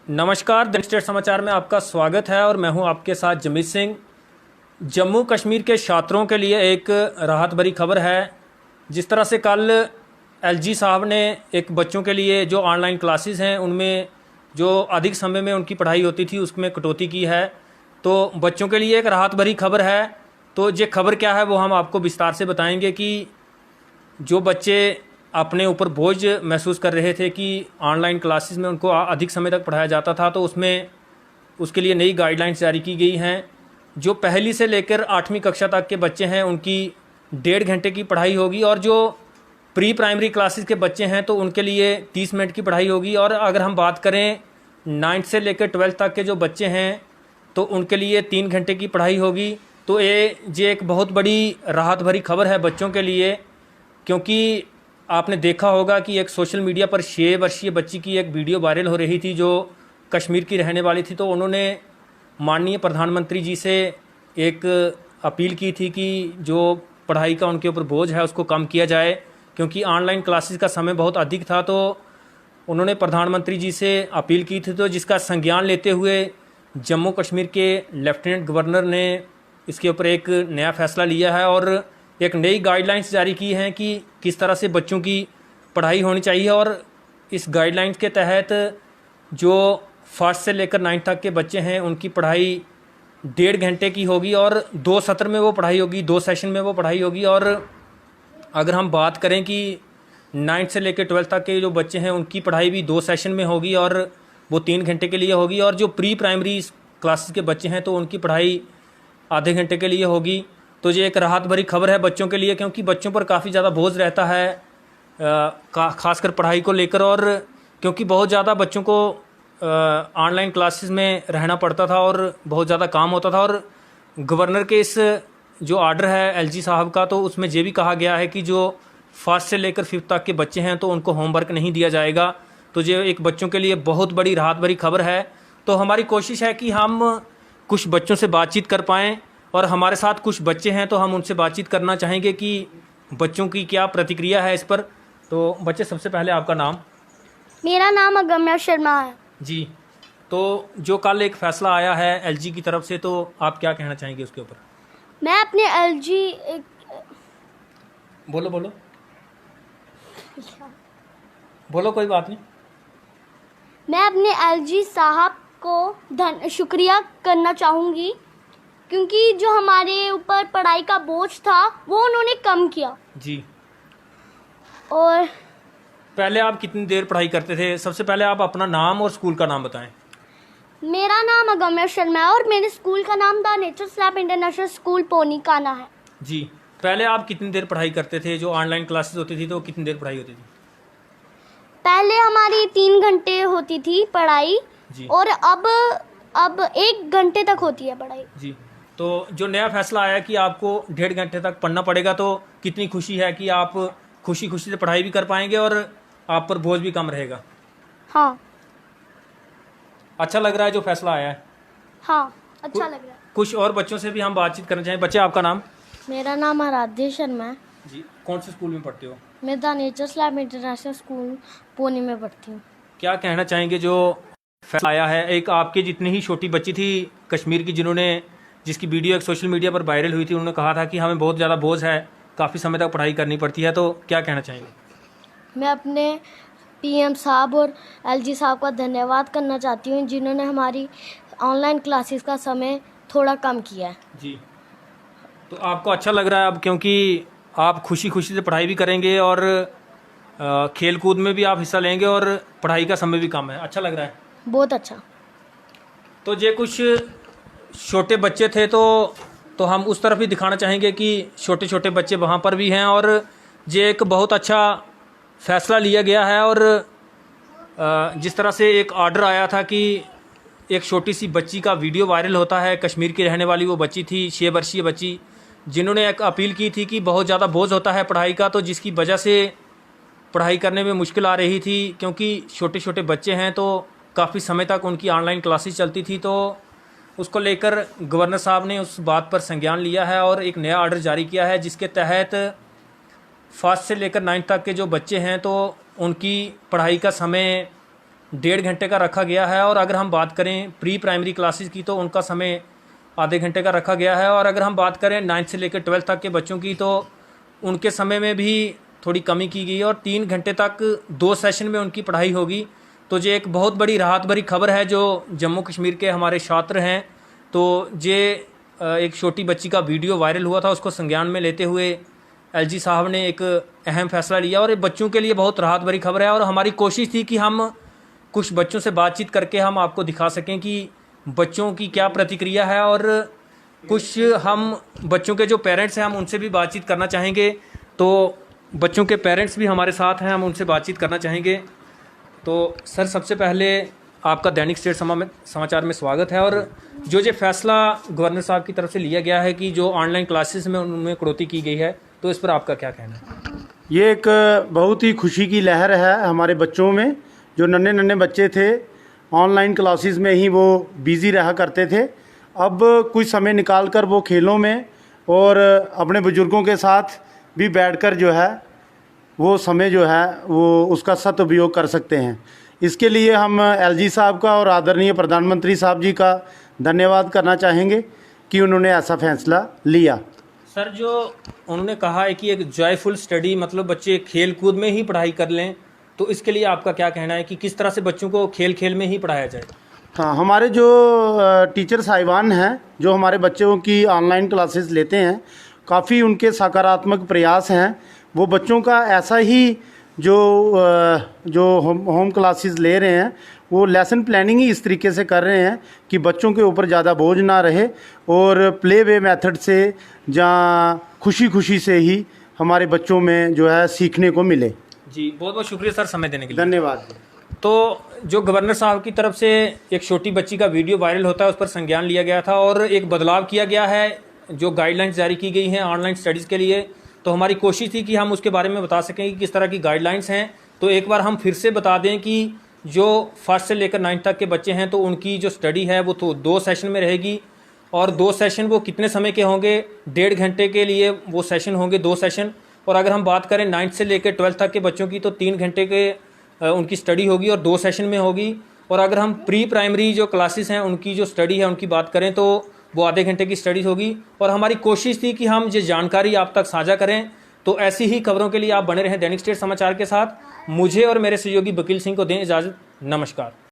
नमस्कार, the state समाचार में आपका स्वागत है और मैं हूं आपके साथ जमीत सिंह। जम्मू कश्मीर के छात्रों के लिए एक राहत भरी खबर है। जिस तरह से कल एलजी साहब ने एक बच्चों के लिए जो ऑनलाइन क्लासेस हैं उनमें जो अधिक समय में उनकी पढ़ाई होती थी उसमें कटौती की है, तो बच्चों के लिए एक राहत भरी खबर है। तो ये खबर क्या है वो हम आपको विस्तार से बताएंगे कि जो बच्चे अपने ऊपर बोझ महसूस कर रहे थे कि ऑनलाइन क्लासेस में उनको अधिक समय तक पढ़ाया जाता था, तो उसमें उसके लिए नई गाइडलाइंस जारी की गई हैं। जो पहली से लेकर 8वीं कक्षा तक के बच्चे हैं उनकी 1.5 घंटे की पढ़ाई होगी और जो प्री प्राइमरी क्लासेस के बच्चे हैं तो उनके लिए 30 मिनट की पढ़ाई होगी। और अगर हम बात करें 9th से लेकर 12th तक के जो बच्चे हैं तो उनके लिए 3 घंटे की पढ़ाई होगी। तो ये एक बहुत बड़ी राहत भरी खबर है बच्चों के लिए, क्योंकि आपने देखा होगा कि एक सोशल मीडिया पर 6 वर्षीय बच्ची की एक वीडियो वायरल हो रही थी जो कश्मीर की रहने वाली थी। तो उन्होंने माननीय प्रधानमंत्री जी से एक अपील की थी कि जो पढ़ाई का उनके ऊपर बोझ है उसको कम किया जाए, क्योंकि ऑनलाइन क्लासेस का समय बहुत अधिक था। तो उन्होंने प्रधानमंत्री जी से अपील की थी, तो जिसका संज्ञान लेते हुए जम्मू कश्मीर के लेफ्टिनेंट गवर्नर ने इसके ऊपर एक नया फैसला लिया है और एक नई गाइडलाइंस जारी की हैं कि किस तरह से बच्चों की पढ़ाई होनी चाहिए। और इस गाइडलाइंस के तहत जो फर्स्ट से लेकर 9th तक के बच्चे हैं उनकी पढ़ाई 1.5 घंटे की होगी और 2 सत्र में वो पढ़ाई होगी, 2 सेशन में वो पढ़ाई होगी। और अगर हम बात करें कि 9th से लेकर 12th तक के जो बच्चे हैं उनकी पढ़ाई भी 2 सेशन में होगी और वो 3 घंटे के लिए होगी। और जो प्री प्राइमरी क्लासेस के बच्चे हैं तो उनकी पढ़ाई आधे घंटे के लिए होगी। तो ये एक राहत भरी खबर है बच्चों के लिए, क्योंकि बच्चों पर काफ़ी ज़्यादा बोझ रहता है खासकर पढ़ाई को लेकर। और क्योंकि बहुत ज़्यादा बच्चों को ऑनलाइन क्लासेस में रहना पड़ता था और बहुत ज़्यादा काम होता था। और गवर्नर के इस जो आर्डर है एलजी साहब का, तो उसमें ये भी कहा गया है कि जो फर्स्ट से लेकर 5th तक के बच्चे हैं तो उनको होमवर्क नहीं दिया जाएगा। तो ये एक बच्चों के लिए बहुत बड़ी राहत भरी खबर है। तो हमारी कोशिश है कि हम कुछ बच्चों से बातचीत कर पाएँ और हमारे साथ कुछ बच्चे हैं तो हम उनसे बातचीत करना चाहेंगे कि बच्चों की क्या प्रतिक्रिया है इस पर। तो बच्चे, सबसे पहले आपका नाम? मेरा नाम अगम्या शर्मा है जी। तो जो कल एक फ़ैसला आया है एलजी की तरफ से, तो आप क्या कहना चाहेंगे उसके ऊपर? मैं अपने एलजी बोलो बोलो बोलो, कोई बात नहीं। मैं अपने एलजी साहब को शुक्रिया करना चाहूँगी, क्योंकि जो हमारे ऊपर पढ़ाई का बोझ था वो उन्होंने कम किया। जी। और पहले आप कितनी देर पढ़ाई करते थे? सबसे पहले आप अपना नाम और स्कूल का नाम बताएं। मेरा नाम अगम्या शर्मा है और मेरे स्कूल का नाम the nature's lab international school Ponikana है। जी। पहले आप कितनी देर पढ़ाई करते थे? जो ऑनलाइन क्लासेस होती थी तो कितनी देर पढ़ाई होती थी? पहले हमारी 3 घंटे होती थी पढ़ाई जी। और अब 1 घंटे तक होती है पढ़ाई। जी। तो जो नया फैसला आया कि आपको 1.5 घंटे तक पढ़ना पड़ेगा, तो कितनी खुशी है कि आप खुशी खुशी से पढ़ाई भी कर पाएंगे और आप पर बोझ भी कम रहेगा। हाँ, अच्छा लग रहा है जो फैसला आया है? हाँ, अच्छा लग रहा है। कुछ और बच्चों से भी हम बातचीत करना चाहें। बच्चे, आपका नाम? मेरा नाम आराध्य शर्मा है। जी। कौन से स्कूल में पढ़ते हो? मैं the nature's lab international school Pune में पढ़ती हूँ। क्या कहना चाहेंगे जो फैसला आया है? एक आपके जितनी ही छोटी बच्ची थी कश्मीर की जिसकी वीडियो एक सोशल मीडिया पर वायरल हुई थी, उन्होंने कहा था कि हमें बहुत ज़्यादा बोझ है, काफ़ी समय तक पढ़ाई करनी पड़ती है, तो क्या कहना चाहेंगे? मैं अपने पीएम साहब और एलजी साहब का धन्यवाद करना चाहती हूँ, जिन्होंने हमारी ऑनलाइन क्लासेस का समय थोड़ा कम किया है। जी। तो आपको अच्छा लग रहा है अब, क्योंकि आप खुशी खुशी से पढ़ाई भी करेंगे और खेल कूद में भी आप हिस्सा लेंगे और पढ़ाई का समय भी कम है। अच्छा लग रहा है? बहुत अच्छा। तो ये कुछ छोटे बच्चे थे तो हम उस तरफ भी दिखाना चाहेंगे कि छोटे छोटे बच्चे वहाँ पर भी हैं और ये एक बहुत अच्छा फैसला लिया गया है। और जिस तरह से एक ऑर्डर आया था कि एक छोटी सी बच्ची का वीडियो वायरल होता है, कश्मीर की रहने वाली वो बच्ची थी, 6 वर्षीय बच्ची, जिन्होंने एक अपील की थी कि बहुत ज़्यादा बोझ होता है पढ़ाई का, तो जिसकी वजह से पढ़ाई करने में मुश्किल आ रही थी, क्योंकि छोटे छोटे बच्चे हैं तो काफ़ी समय तक उनकी ऑनलाइन क्लासेस चलती थी। तो उसको लेकर गवर्नर साहब ने उस बात पर संज्ञान लिया है और एक नया ऑर्डर जारी किया है, जिसके तहत फर्स्ट से लेकर 9th तक के जो बच्चे हैं तो उनकी पढ़ाई का समय 1.5 घंटे का रखा गया है। और अगर हम बात करें प्री प्राइमरी क्लासेस की तो उनका समय आधे घंटे का रखा गया है। और अगर हम बात करें 9th से लेकर 12th तक के बच्चों की तो उनके समय में भी थोड़ी कमी की गई है और 3 घंटे तक 2 सेशन में उनकी पढ़ाई होगी। तो ये एक बहुत बड़ी राहत भरी खबर है जो जम्मू कश्मीर के हमारे छात्र हैं। तो ये एक छोटी बच्ची का वीडियो वायरल हुआ था, उसको संज्ञान में लेते हुए एलजी साहब ने एक अहम फैसला लिया और ये बच्चों के लिए बहुत राहत भरी खबर है। और हमारी कोशिश थी कि हम कुछ बच्चों से बातचीत करके हम आपको दिखा सकें कि बच्चों की क्या प्रतिक्रिया है, और कुछ हम बच्चों के जो पेरेंट्स हैं हम उनसे भी बातचीत करना चाहेंगे। तो बच्चों के पेरेंट्स भी हमारे साथ हैं, हम उनसे बातचीत करना चाहेंगे। तो सर, सबसे पहले आपका दैनिक स्टेट समाचार में स्वागत है। और जो ये फैसला गवर्नर साहब की तरफ से लिया गया है कि जो ऑनलाइन क्लासेस में उनमें कटौती की गई है, तो इस पर आपका क्या कहना है? ये एक बहुत ही खुशी की लहर है हमारे बच्चों में। जो नन्हे नन्हे बच्चे थे ऑनलाइन क्लासेस में ही वो बिज़ी रहा करते थे, अब कुछ समय निकाल कर वो खेलों में और अपने बुज़ुर्गों के साथ भी बैठकर जो है वो समय जो है वो उसका सदुपयोग कर सकते हैं। इसके लिए हम एलजी साहब का और आदरणीय प्रधानमंत्री साहब जी का धन्यवाद करना चाहेंगे कि उन्होंने ऐसा फैसला लिया। सर, जो उन्होंने कहा है कि एक जॉयफुल स्टडी मतलब बच्चे खेल कूद में ही पढ़ाई कर लें, तो इसके लिए आपका क्या कहना है कि किस तरह से बच्चों को खेल खेल में ही पढ़ाया जाए? हाँ, हमारे जो टीचर साहिबान हैं जो हमारे बच्चों की ऑनलाइन क्लासेस लेते हैं, काफ़ी उनके सकारात्मक प्रयास हैं। वो बच्चों का ऐसा ही जो होम क्लासेस ले रहे हैं वो लेसन प्लानिंग ही इस तरीके से कर रहे हैं कि बच्चों के ऊपर ज़्यादा बोझ ना रहे और प्ले वे मेथड से जहाँ खुशी खुशी से ही हमारे बच्चों में जो है सीखने को मिले। जी, बहुत बहुत शुक्रिया सर समय देने के लिए। धन्यवाद। तो जो गवर्नर साहब की तरफ से एक छोटी बच्ची का वीडियो वायरल होता है उस पर संज्ञान लिया गया था और एक बदलाव किया गया है, जो गाइडलाइंस जारी की गई हैं ऑनलाइन स्टडीज़ के लिए। तो हमारी कोशिश थी कि हम उसके बारे में बता सकें कि किस तरह की गाइडलाइंस हैं। तो एक बार हम फिर से बता दें कि जो 1st से लेकर 9th तक के बच्चे हैं तो उनकी जो स्टडी है वो तो 2 सेशन में रहेगी। और 2 सेशन वो कितने समय के होंगे? 1.5 घंटे के लिए वो सेशन होंगे, 2 सेशन। और अगर हम बात करें 9th से लेकर 12th तक के बच्चों की तो 3 घंटे के उनकी स्टडी होगी और 2 सेशन में होगी। और अगर हम प्री प्राइमरी जो क्लासेस हैं उनकी जो स्टडी है उनकी बात करें तो वो आधे घंटे की स्टडी होगी। और हमारी कोशिश थी कि हम ये जानकारी आप तक साझा करें। तो ऐसी ही खबरों के लिए आप बने रहें दैनिक स्टेट समाचार के साथ। मुझे और मेरे सहयोगी वकील सिंह को दें इजाज़त। नमस्कार।